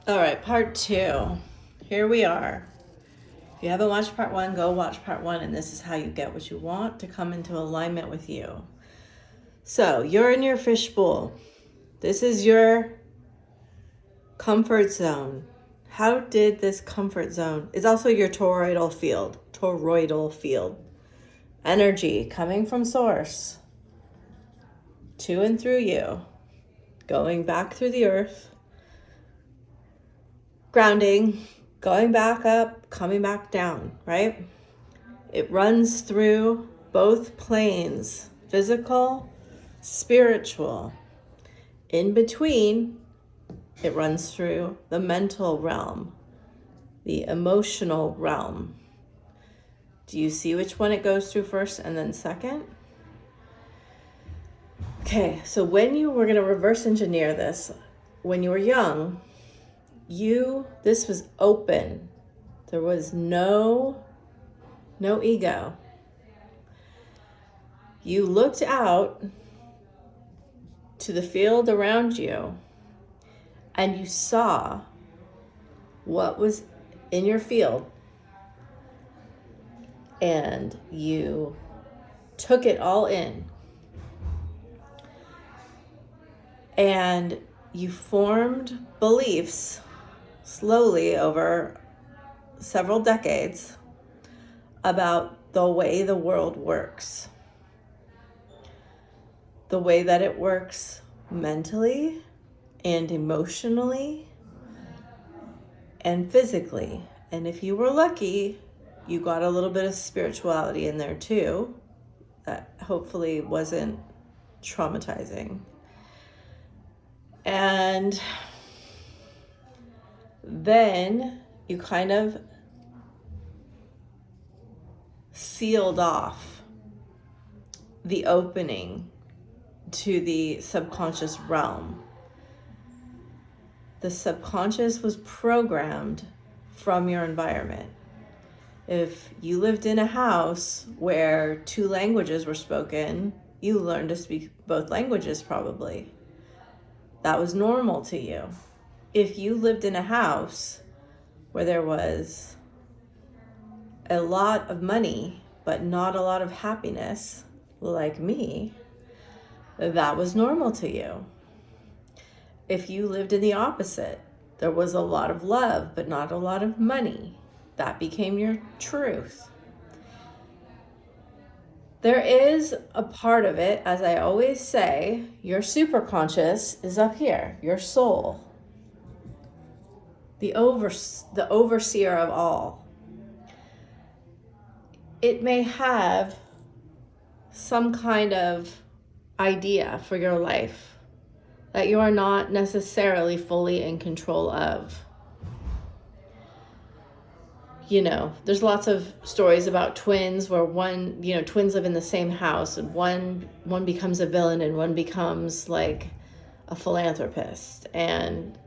All right, part 2. Here we are. If you haven't watched part 1, go watch part 1, and this is how you get what you want to come into alignment with you. So, you're in your fishbowl. This is your comfort zone. How did this comfort zone? It's also your toroidal field. Energy coming from source to and through you, going back through the earth, grounding, going back up, coming back down, right? It runs through both planes, physical, spiritual. In between, it runs through the mental realm, the emotional realm. Do you see which one it goes through first and then second? Okay, so we're going to reverse engineer this. When you were young, this was open. There was no ego. You looked out to the field around you and you saw what was in your field, and you took it all in, and you formed beliefs slowly over several decades about the way the world works, the way that it works mentally and emotionally and physically. And if you were lucky, you got a little bit of spirituality in there too, that hopefully wasn't traumatizing. And then you kind of sealed off the opening to the subconscious realm. The subconscious was programmed from your environment. If you lived in a house where 2 languages were spoken, you learned to speak both languages probably. That was normal to you. If you lived in a house where there was a lot of money, but not a lot of happiness, like me, that was normal to you. If you lived in the opposite, there was a lot of love, but not a lot of money, that became your truth. There is a part of it, as I always say, your superconscious is up here, your soul, the overseer of all. It may have some kind of idea for your life that you are not necessarily fully in control of. You know, there's lots of stories about twins where twins live in the same house, and one becomes a villain and one becomes like a philanthropist. And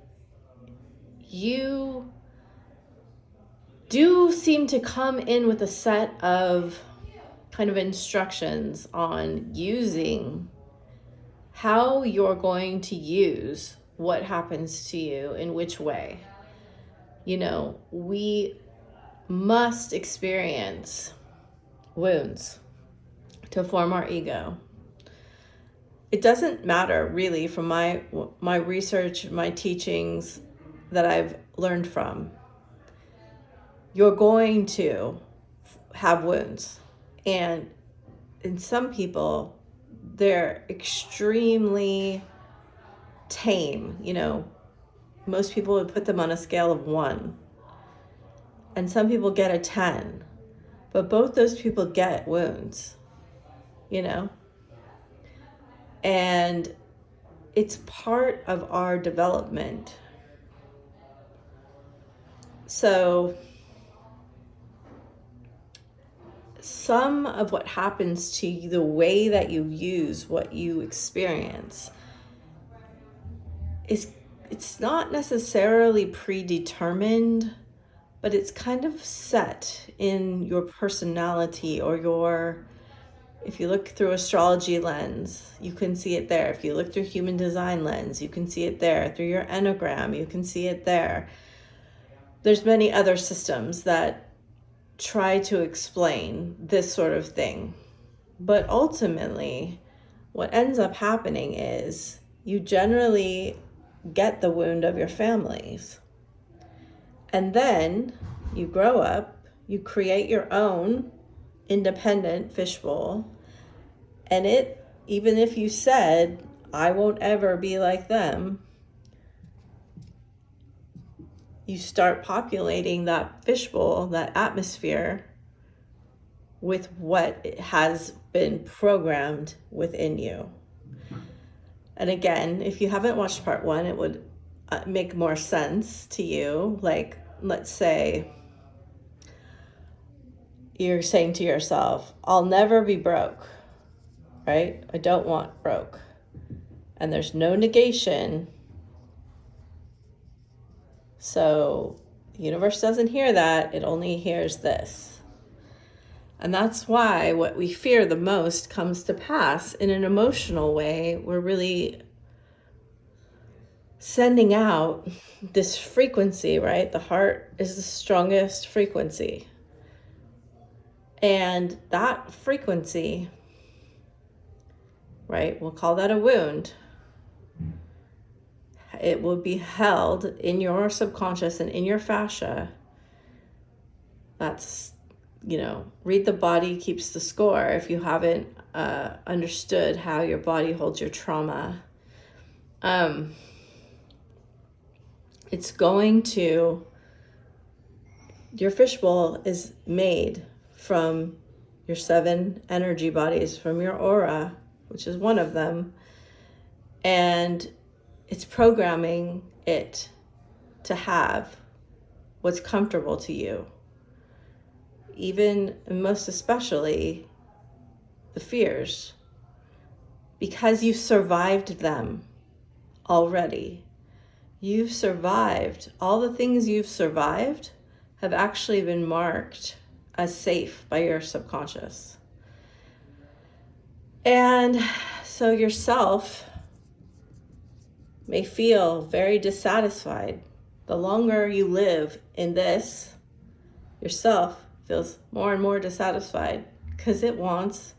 you do seem to come in with a set of kind of instructions on using how you're going to use what happens to you in which way. You know, we must experience wounds to form our ego. It doesn't matter really from my research, my teachings that I've learned from. You're going to have wounds. And in some people, they're extremely tame. You know, most people would put them on a scale of 1. And some people get a 10. But both those people get wounds, you know? And it's part of our development. So some of what happens to you, the way that you use what you experience, it's not necessarily predetermined, but it's kind of set in your personality or your If you look through astrology lens, you can see it there. If you look through human design lens, you can see it there. Through your enneagram, you can see it there. There's many other systems that try to explain this sort of thing. But ultimately, what ends up happening is you generally get the wound of your families. And then you grow up, you create your own independent fishbowl, and it, even if you said, I won't ever be like them, you start populating that fishbowl, that atmosphere, with what has been programmed within you. And again, if you haven't watched part one, it would make more sense to you. Like, let's say you're saying to yourself, I'll never be broke, right? I don't want broke. And there's no negation. So the universe doesn't hear that. It only hears this. And that's why what we fear the most comes to pass in an emotional way. We're really sending out this frequency, right? The heart is the strongest frequency. And that frequency, right, we'll call that a wound. It will be held in your subconscious and in your fascia. That's, read the body keeps the score if you haven't understood how your body holds your trauma. It's going to, your fishbowl is made from your 7 energy bodies, from your aura, which is one of them. And it's programming it to have what's comfortable to you. Even, and most especially, the fears. Because you've survived them already. You've survived. All the things you've survived have actually been marked as safe by your subconscious. And so yourself may feel very dissatisfied. The longer you live in this, yourself feels more and more dissatisfied because it wants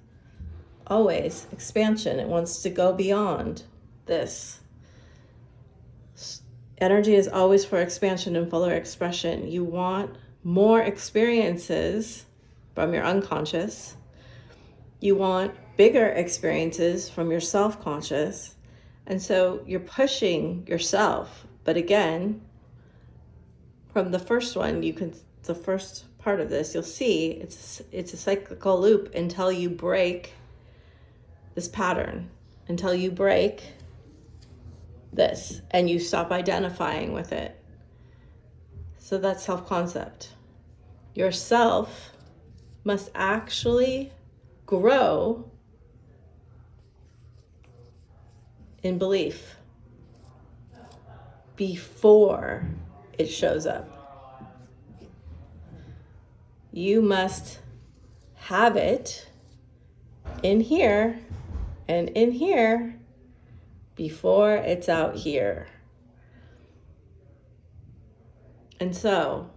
always expansion. It wants to go beyond this. Energy is always for expansion and fuller expression. You want more experiences from your unconscious. You want bigger experiences from your self-conscious. And so you're pushing yourself. But again, from the first one, the first part of this, you'll see it's a cyclical loop until you break this pattern, until you break this and you stop identifying with it. So that's self-concept. Yourself must actually grow in belief before it shows up. You must have it in here and in here before it's out here. And so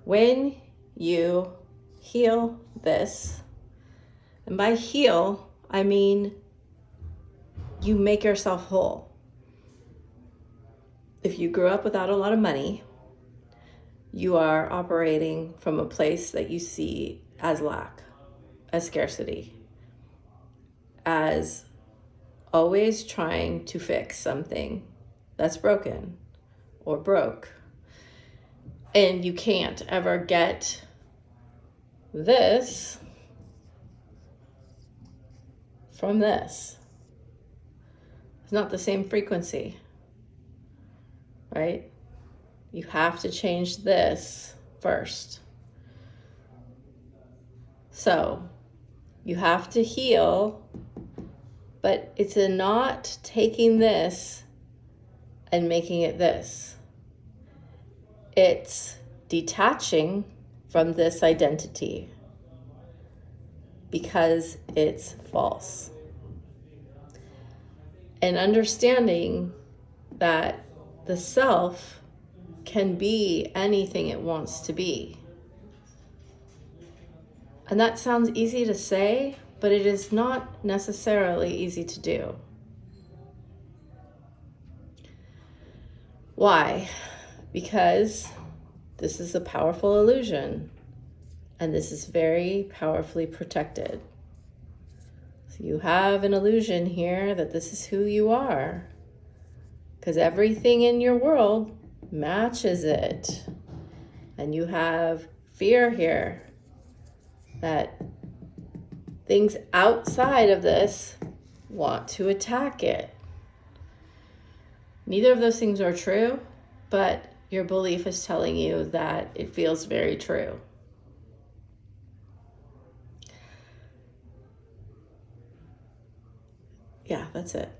when you heal this, and by heal, I mean you make yourself whole. If you grew up without a lot of money, you are operating from a place that you see as lack, as scarcity, as always trying to fix something that's broken or broke. And you can't ever get this from this. It's not the same frequency, right? You have to change this first. So you have to heal, but it's not taking this and making it this. It's detaching from this identity. because it's false. And understanding that the self can be anything it wants to be. And that sounds easy to say, but it is not necessarily easy to do. Why? Because this is a powerful illusion, and this is very powerfully protected. So you have an illusion here that this is who you are, because everything in your world matches it. And you have fear here that things outside of this want to attack it. Neither of those things are true, but your belief is telling you that it feels very true. Yeah, that's it.